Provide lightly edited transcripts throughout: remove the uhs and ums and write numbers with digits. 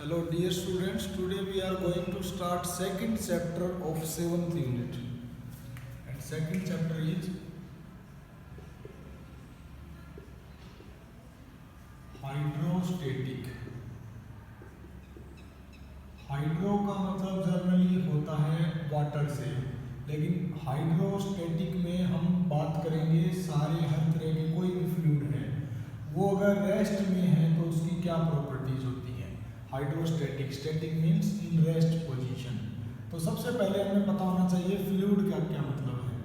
Hello dear students, today we are going to start second chapter of 7th unit, and second chapter is hydrostatic. Hydro का मतलब generally होता है water से, लेकिन hydrostatic में हम बात करेंगे सारे हर तरह के कोई भी फ्लूइड है वो अगर रेस्ट में है तो उसकी क्या प्रॉपर्टीज होती है। Hydrostatic, static means in rest position. तो सबसे पहले हमें पता होना चाहिए फ्लूइड का क्या मतलब है।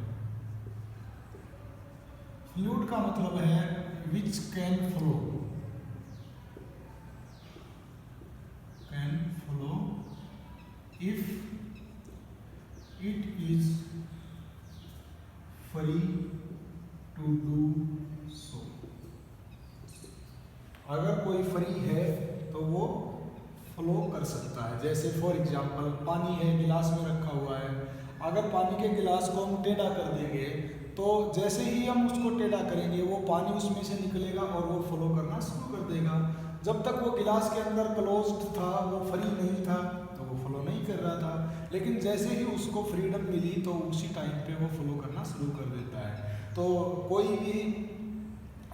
फ्लूइड का मतलब है which can flow if it is free to do so। अगर कोई फ्री है तो वो फ्लो कर सकता है। जैसे फॉर एग्जांपल पानी है, गिलास में रखा हुआ है, अगर पानी के गिलास को हम टेढ़ा कर देंगे तो जैसे ही हम उसको टेढ़ा करेंगे वो पानी उसमें से निकलेगा और वो फ्लो करना शुरू कर देगा। जब तक वो गिलास के अंदर क्लोज्ड था, वो फ्री नहीं था, तो वो फ्लो नहीं कर रहा था। लेकिन जैसे ही उसको फ्रीडम मिली तो उसी टाइम पे वो फ्लो करना शुरू कर देता है। तो कोई भी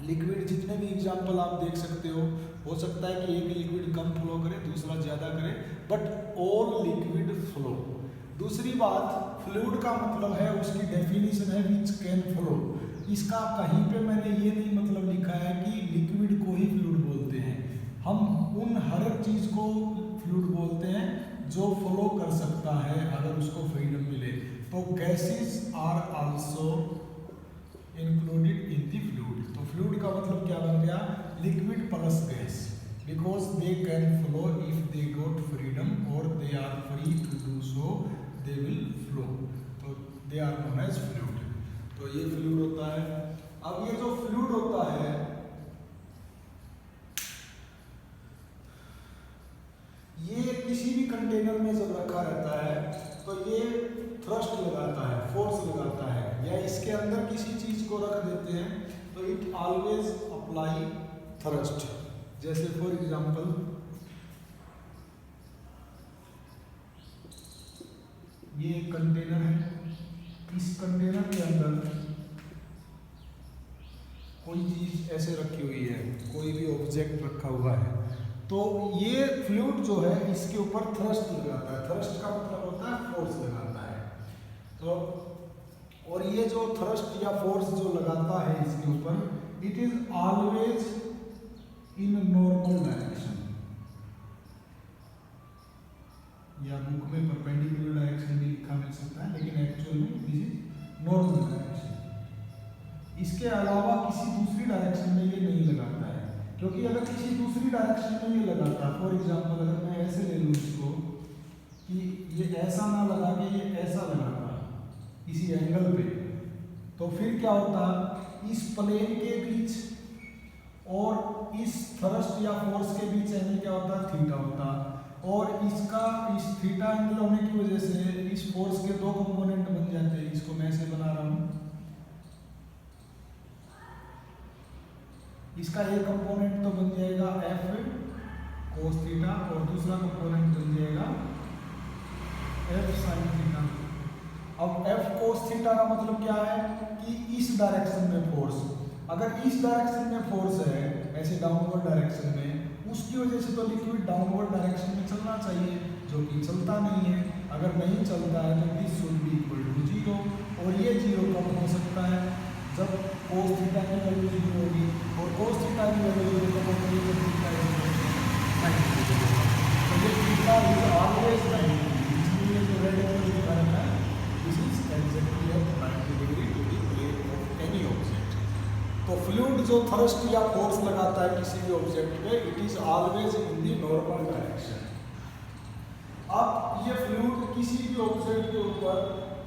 लिक्विड, जितने भी एग्जांपल आप देख सकते हो सकता है कि एक लिक्विड कम फ्लो करे, दूसरा ज़्यादा करे, बट ऑल लिक्विड फ्लो। दूसरी बात, फ्लूइड का मतलब है, उसकी डेफिनेशन है विच कैन फ्लो। इसका कहीं पे मैंने ये नहीं मतलब लिखा है कि लिक्विड को ही फ्लूइड बोलते हैं। हम उन हर चीज़ को फ्लूइड बोलते हैं जो फ्लो कर सकता है अगर उसको फ्रीडम मिले। तो gases are also included in the fluid. तो फ्लूइड का मतलब क्या बन गया? Liquid plus gas, because they can flow if they got freedom और they are free to do so they will flow. तो they are known as fluid. तो ये फ्लूइड होता है। अब ये जो फ्लूइड होता है ये किसी भी कंटेनर में जब रखा रहता है तो ये थ्रस्ट लगाता है, फोर्स लगाता है, या इसके अंदर किसी चीज को रख देते हैं तो इट ऑलवेज अप्लाई थ्रस्ट। जैसे फॉर एग्जांपल ये एक कंटेनर है, इस कंटेनर के अंदर कोई चीज ऐसे रखी हुई है, कोई भी ऑब्जेक्ट रखा हुआ है, तो ये फ्लूइड जो है इसके ऊपर थ्रस्ट लगाता है। थ्रस्ट का मतलब होता है फोर्स लगाता है। तो और ये जो थ्रस्ट या फोर्स जो लगाता है इसके ऊपर, it is always in normal direction, या बुक में परपेंडिकुलर डायरेक्शन भी लिखा मिल सकता है, लेकिन एक्चुअल में दिस इज नॉर्मल डायरेक्शन। इसके अलावा किसी दूसरी डायरेक्शन में ये नहीं लगाता है, क्योंकि अगर किसी दूसरी डायरेक्शन में ये लगाता, फॉर एग्जांपल अगर मैं ऐसे ले लूँ इसको कि ये ऐसा ना लगा के ये ऐसा लगाता किसी एंगल पे, तो फिर क्या होता, इस प्लेन के बीच और इस थ्रस्ट या फोर्स के बीच एंगल क्या होता, थीटा होता, और इसका इस थीटा एंगल होने की वजह से इस फोर्स के दो कंपोनेंट बन जाते हैं। इसको मैं ऐसे बना रहा हूँ, इसका एक कंपोनेंट तो बन जाएगा एफ कोस थीटा और दूसरा कंपोनेंट बन जाएगा एफ साइन थीटा। अब एफ कोस थीटा का मतलब क्या है कि इस डायरेक्शन में फोर्स, अगर इस डायरेक्शन में फोर्स है ऐसे डाउनवर्ड डायरेक्शन में, उसकी वजह से तो लिक्विड डाउनवर्ड डायरेक्शन में चलना चाहिए, जो कि चलता नहीं है। अगर नहीं चलता है तो this should be equal to 0, और ये 0 कब हो सकता है, जब कोस थीटा की वैल्यू 0 होगी, और कोस थीटा की वैल्यू 0 कब होगी, तो थीटा इज 90 होगा। तो ये थीटा इज ऑलवेज 90, इसलिए जो रेड एंगल दिखा रहा है this is exactly at 90 degree to the plane of any object. तो फ्लूइड जो थ्रस्ट या फोर्स लगाता है किसी भी ऑब्जेक्ट पे, it is always in the normal direction. अब ये फ्लूइड किसी भी ऑब्जेक्ट के ऊपर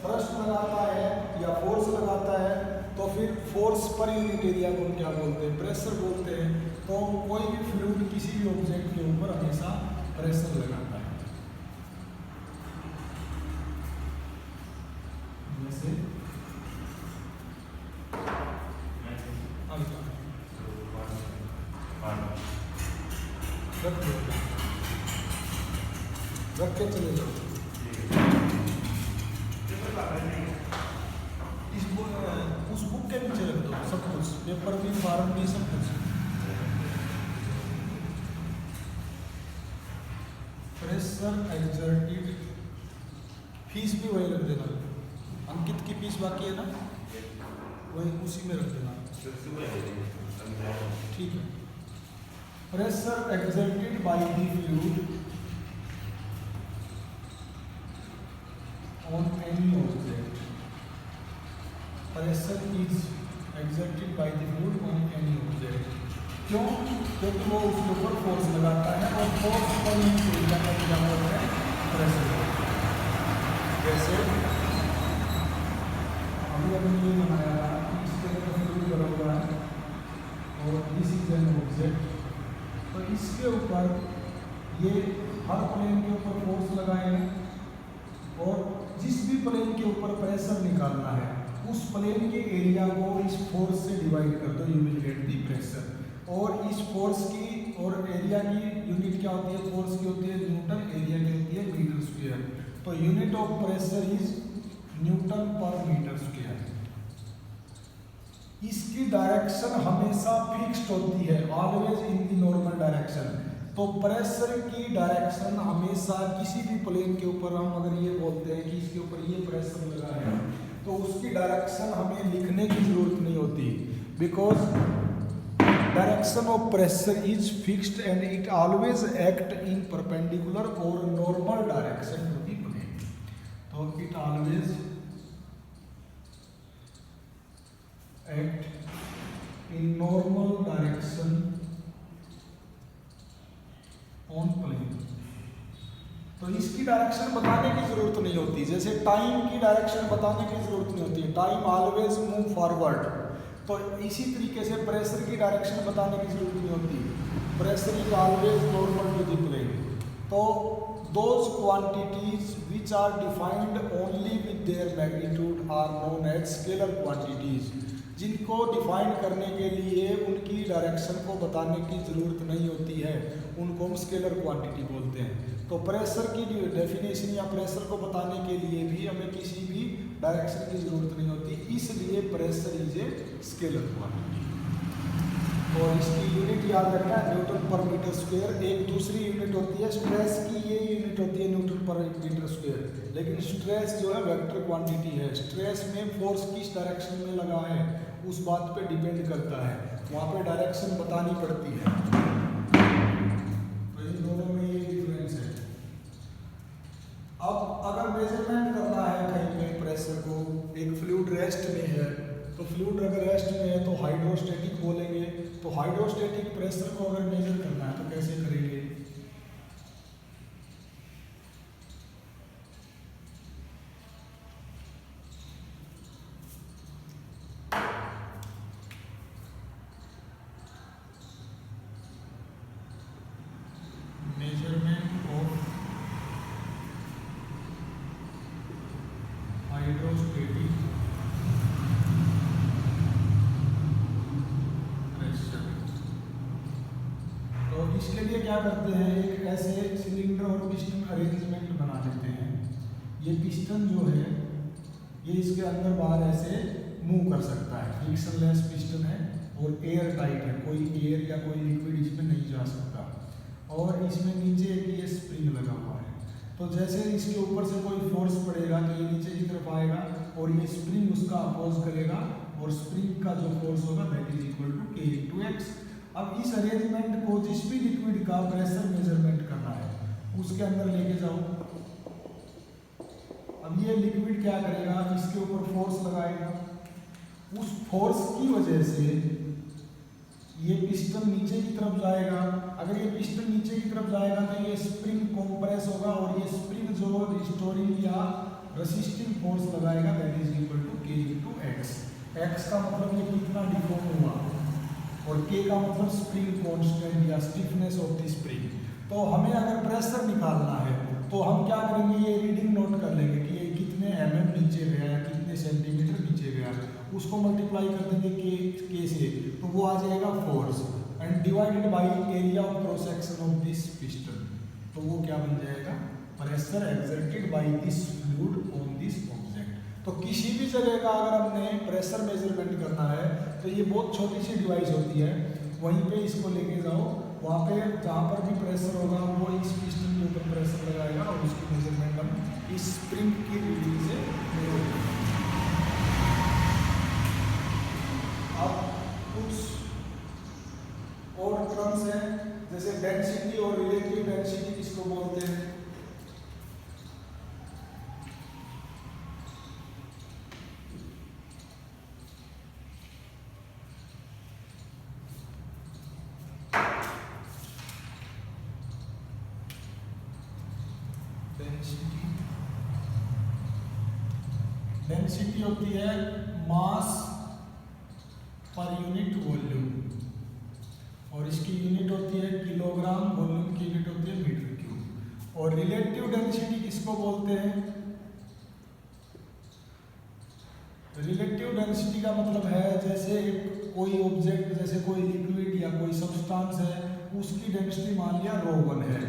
थ्रस्ट लगाता है या फोर्स लगाता है, तो फिर फोर्स पर यूनिट एरिया को क्या बोलते हैं, प्रेशर बोलते हैं। तो कोई भी फ्लूइड किसी भी ऑब्जेक्ट के ऊपर हमेशा प्रेशर लगाता है। जैसे रख के चले जाओ। उस बुक के नीचे रख दो सब कुछ, पेपर भी, फार्म भी, सब कुछ। प्रेशर एक्सर्टेड, फीस भी वही रख देना। अंकित की फीस बाकी है ना, वही उसी में रख देना। ठीक है। Pressure exerted by the fluid on any object, pressure is exerted by the fluid on any object. क्यों? क्योंकि वो उसके ऊपर फोर्स लगाता है और फोर्स पर ही क्या होता है, प्रेशर। जैसे अभी हमने ये बनाया था, इसके अंदर फ्लूइड भरा हुआ है और दिस इज एन ऑब्जेक्ट, तो इसके ऊपर ये हर प्लेन के ऊपर फोर्स लगाएंगे और जिस भी प्लेन के ऊपर प्रेशर निकालना है उस प्लेन के एरिया को इस फोर्स से डिवाइड कर दो, you will get the pressure. और इस फोर्स की और एरिया की यूनिट क्या होती है, फोर्स की होती है न्यूटन, एरिया की होती है मीटर स्क्वायर। तो unit of pressure is Newton पर मीटर स्क्वायर। इसकी डायरेक्शन हमेशा फिक्स्ड होती है, always in the normal direction. तो प्रेशर की डायरेक्शन हमेशा किसी भी प्लेन के ऊपर, हम अगर ये बोलते हैं कि इसके ऊपर ये प्रेशर लगा है, तो उसकी डायरेक्शन हमें लिखने की जरूरत नहीं होती, because direction of pressure is fixed and it always act in perpendicular और normal direction to the plane. तो it always act in normal direction on plane. तो इसकी डायरेक्शन बताने की जरूरत नहीं होती, जैसे टाइम की डायरेक्शन बताने की जरूरत नहीं होती, टाइम ऑलवेज मूव फॉरवर्ड। तो इसी तरीके से प्रेशर की डायरेक्शन बताने की जरूरत नहीं होती, pressure is always normal to the plane. तो those quantities which are defined only with their magnitude are known as scalar quantities. जिनको डिफाइन करने के लिए उनकी डायरेक्शन को बताने की ज़रूरत नहीं होती है, उनको हम स्केलर क्वांटिटी बोलते हैं। तो प्रेशर की डेफिनेशन या प्रेशर को बताने के लिए भी हमें किसी भी डायरेक्शन की ज़रूरत नहीं होती, इसलिए pressure is a scalar quantity. और इसकी यूनिट याद रखना है, न्यूटन पर मीटर स्क्वायर। एक दूसरी यूनिट होती है स्ट्रेस की, ये यूनिट होती है न्यूटन पर मीटर स्क्वायर। लेकिन स्ट्रेस जो है वेक्टर क्वांटिटी है, स्ट्रेस में फोर्स किस डायरेक्शन में लगा है उस बात पे डिपेंड करता है, वहाँ पे डायरेक्शन बतानी पड़ती है। तो इन दोनों में ये डिफरेंस है। अब अगर मेजरमेंट करना है कहीं पे प्रेशर को, एक फ्लूइड रेस्ट में है, तो फ्लूइड अगर रेस्ट में है तो हाइड्रोस्टैटिक बोलेंगे। तो हाइड्रोस्टैटिक प्रेशर को अगर मेजर करना है तो कैसे करेंगे? Measurement of hydrostatic pressure. तो इसके लिए क्या करते हैं, एक ऐसे सिलेंडर और पिस्टन अरेंजमेंट बना लेते हैं। ये पिस्टन जो है ये इसके अंदर बाहर ऐसे मूव कर सकता है, फ्रिक्शनलेस पिस्टन है और एयर टाइट है, कोई एयर या कोई लिक्विड इसमें नहीं जा सकता। और इसमें नीचे एक ये स्प्रिंग लगा हुआ है, तो जैसे इसके ऊपर से कोई फोर्स पड़ेगा तो ये नीचे की तरफ आएगा और ये स्प्रिंग उसका अपोज करेगा और स्प्रिंग का जो फोर्स होगा that is equal to K × X। अब इस अरेंजमेंट को जिस भी लिक्विड का प्रेशर मेजरमेंट करना है उसके अंदर लेके जाओ। अब ये लिक्विड क्या करेगा, इसके ऊपर फोर्स लगाएगा, उस फोर्स की वजह से ये पिस्टन नीचे की तरफ जाएगा। अगर ये पिस्टन नीचे की तरफ जाएगा तो ये स्प्रिंग कंप्रेस होगा और ये स्प्रिंग जो रिस्टोरिंग या रेसिस्टिंग फोर्स लगाएगा that is equal to K × X। X का मतलब ये कितना डिफॉर्म हुआ और K का मतलब स्प्रिंग कांस्टेंट या स्टिफनेस ऑफ द स्प्रिंग। तो हमें अगर प्रेशर निकालना है तो हम क्या करेंगे, ये रीडिंग नोट कर लेंगे कि ये कितने mm नीचे गया है, कितने सेंटीमीटर नीचे गया, उसको मल्टीप्लाई कर देंगे K से, तो वो आ जाएगा force and divided by area of cross section of this piston, तो वो क्या बन जाएगा pressure exerted by this fluid on this object. तो किसी भी जगह का अगर हमने प्रेशर मेजरमेंट करना है तो ये बहुत छोटी सी डिवाइस होती है, वहीं पे इसको लेके जाओ, वहाँ पे जहाँ पर भी प्रेशर होगा वो इस पिस्टन के ऊपर प्रेशर लगाएगा और उसकी मेजरमेंट हम इस स्प्रिंग की रीडिंग से लेंगे। अब कुछ और टर्म्स हैं, जैसे डेंसिटी और रिलेटिव डेंसिटी किसको बोलते हैं। डेंसिटी होती है मास पर यूनिट वॉल्यूम, और इसकी यूनिट होती है किलोग्राम, वॉल्यूम की यूनिट होती है मीटर क्यूब। और रिलेटिव डेंसिटी किसको बोलते हैं। रिलेटिव डेंसिटी का मतलब है जैसे कोई ऑब्जेक्ट, जैसे कोई लिक्विड या कोई सब्सटेंस है, उसकी डेंसिटी मान लिया ρ1 है,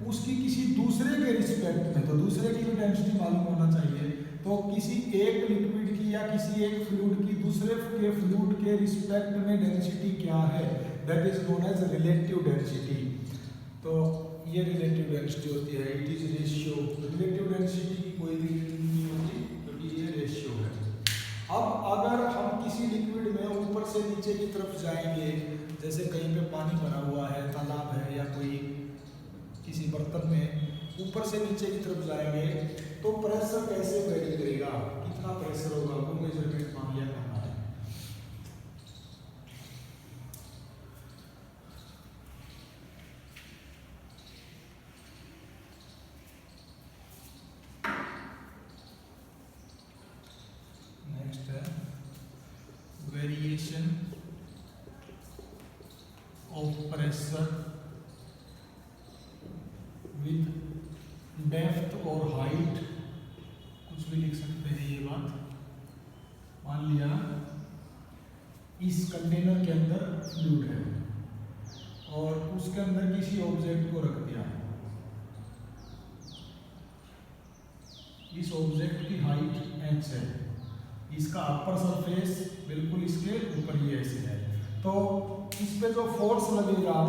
उसकी किसी दूसरे के रिस्पेक्ट में, तो दूसरे की भी डेंसिटी मालूम होना चाहिए। तो किसी एक लिक्विड की या किसी एक फ्लूइड की दूसरे के फ्लूइड के रिस्पेक्ट में डेंसिटी क्या है, that is known as relative density. तो ये रिलेटिव डेंसिटी होती है, it is ratio. Relative density की कोई रीडिंग नहीं होती क्योंकि ये रेशियो है। अब अगर हम किसी लिक्विड में ऊपर से नीचे की तरफ जाएंगे, जैसे कहीं पे पानी भरा हुआ है, तालाब है, या कोई किसी बर्तन में ऊपर से नीचे की तरफ जाएंगे तो प्रेशर कैसे वेरी करेगा, कितना प्रेशर होगा, वो मेजरमेंट मान लिया करना है। नेक्स्ट है variation of pressure with depth और हाइट, कुछ भी लिख सकते हैं ये बात। मान लिया इस कंटेनर के अंदर फ्लूइड है और उसके अंदर किसी ऑब्जेक्ट को रख दिया, इस ऑब्जेक्ट की हाइट h है, इसका अपर सरफेस बिल्कुल इसके ऊपर ही ऐसे है, तो इस पे जो फोर्स लगेगा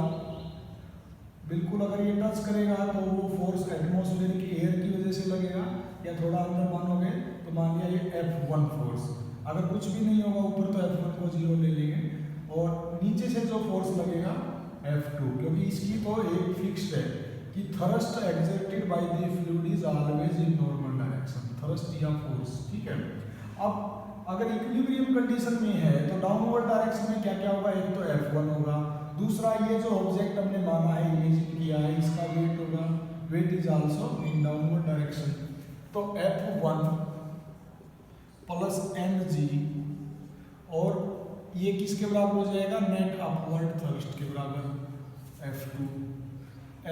बिल्कुल अगर ये टच करेगा तो वो फोर्स एटमॉस्फेरिक एयर की वजह से लगेगा, या थोड़ा अंदर मानोगे तो मान लिया ये F1 फोर्स। अगर कुछ भी नहीं होगा ऊपर तो F1 को 0 ले लेंगे, और नीचे से जो फोर्स लगेगा F2, क्योंकि इसकी तो एक फिक्स्ड है कि thrust exerted by the fluid is always in normal direction, thrust या फोर्स, ठीक है। अब अगर इक्विलिब्रियम कंडीशन में है तो डाउनवर्ड डायरेक्शन में क्या क्या होगा, एक तो F1 होगा, दूसरा ये जो ऑब्जेक्ट हमने माना है, इमेजिन किया है, इसका वेट होगा, weight is also in downward direction. तो F1 प्लस mg, और ये किसके बराबर हो जाएगा, नेट अपवर्ड थ्रस्ट के बराबर F2।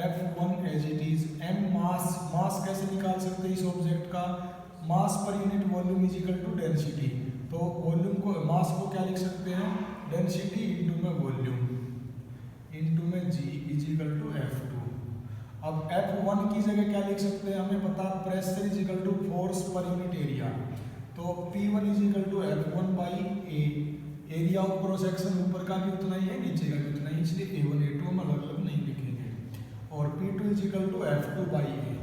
F1 as it is, m mass, mass कैसे निकाल सकते हैं इस ऑब्जेक्ट का, mass per unit volume is equal to density. तो वॉल्यूम को, मास को क्या लिख सकते हैं, डेंसिटी इनटू में वॉल्यूम इनटू में g is equal to F2। अब F1 की जगह क्या लिख सकते हैं, हमें पता pressure is equal to force per unit area, तो P1 is equal to F1 by A, area of cross section ऊपर का भी उतना ही है, नीचे का भी उतना ही, इसलिए A1 A2 हम अलग अलग नहीं लिखेंगे। और P2 is equal to F2 by A,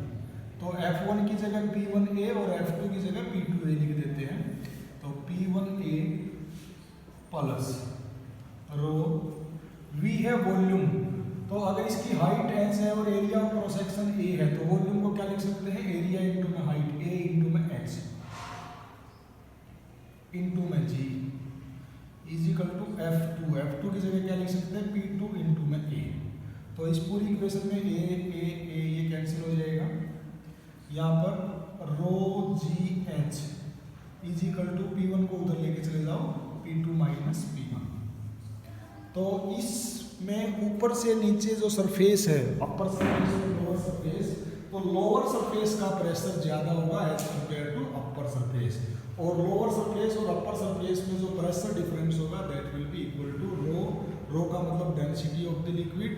तो F1 की जगह P1A और F2 की जगह P2A लिख देते हैं। तो P1A प्लस रो, V है वॉल्यूम, तो अगर इसकी हाइट h है और area of cross section A है तो वॉल्यूम को क्या लिख सकते हैं, एरिया इनटू में हाइट A इनटू में h इनटू में g is equal to F2। F2 की जगह क्या लिख सकते हैं, P2 इनटू में A। तो इस पूरी इक्वेशन में A ये कैंसिल हो जाएगा, यहाँ पर rho g h is equal to P1 को उधर लेके चले जाओ, P2 माइनस P1। तो इसमें ऊपर से नीचे जो सरफेस है, अपर सरफेस और लोअर सरफेस, तो लोअर सरफेस का प्रेशर ज्यादा होगा as compare to upper surface, और लोअर सरफेस और अपर सरफेस में जो प्रेशर डिफरेंस होगा that will be equal to rho. Rho का मतलब density of the liquid,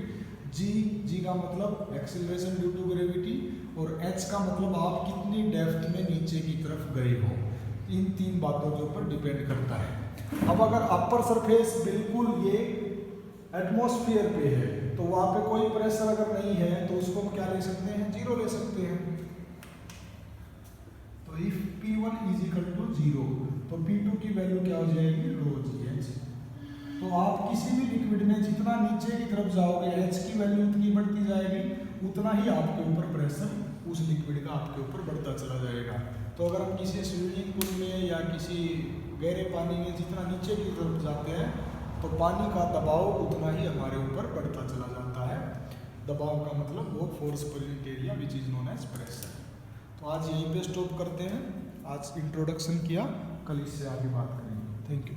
g का मतलब एक्सेलरेशन ड्यू टू ग्रेविटी, और एच का मतलब आप कितनी डेप्थ में नीचे की तरफ गए हो। इन तीन बातों के ऊपर डिपेंड करता है। अब अगर अपर सरफेस बिल्कुल ये एटमॉस्फेयर पे है तो वहाँ पे कोई प्रेशर अगर नहीं है तो उसको हम क्या ले सकते हैं, जीरो ले सकते हैं। तो if P1 is equal to 0 तो P2 की वैल्यू क्या हो जाएगी, रो GH। तो आप किसी भी लिक्विड में जितना नीचे की तरफ जाओगे H की वैल्यू उतनी बढ़ती जाएगी, उतना ही आपके ऊपर प्रेशर उस लिक्विड का आपके ऊपर बढ़ता चला जाएगा। तो अगर हम किसी स्विमिंग पूल में या किसी गहरे पानी में जितना नीचे की तरफ जाते हैं तो पानी का दबाव उतना ही हमारे ऊपर बढ़ता चला जाता है। दबाव का मतलब वो force per unit area which is known as pressure. तो आज यहीं पे स्टॉप करते हैं। आज इंट्रोडक्शन किया, कल इससे आगे बात करेंगे। Thank you.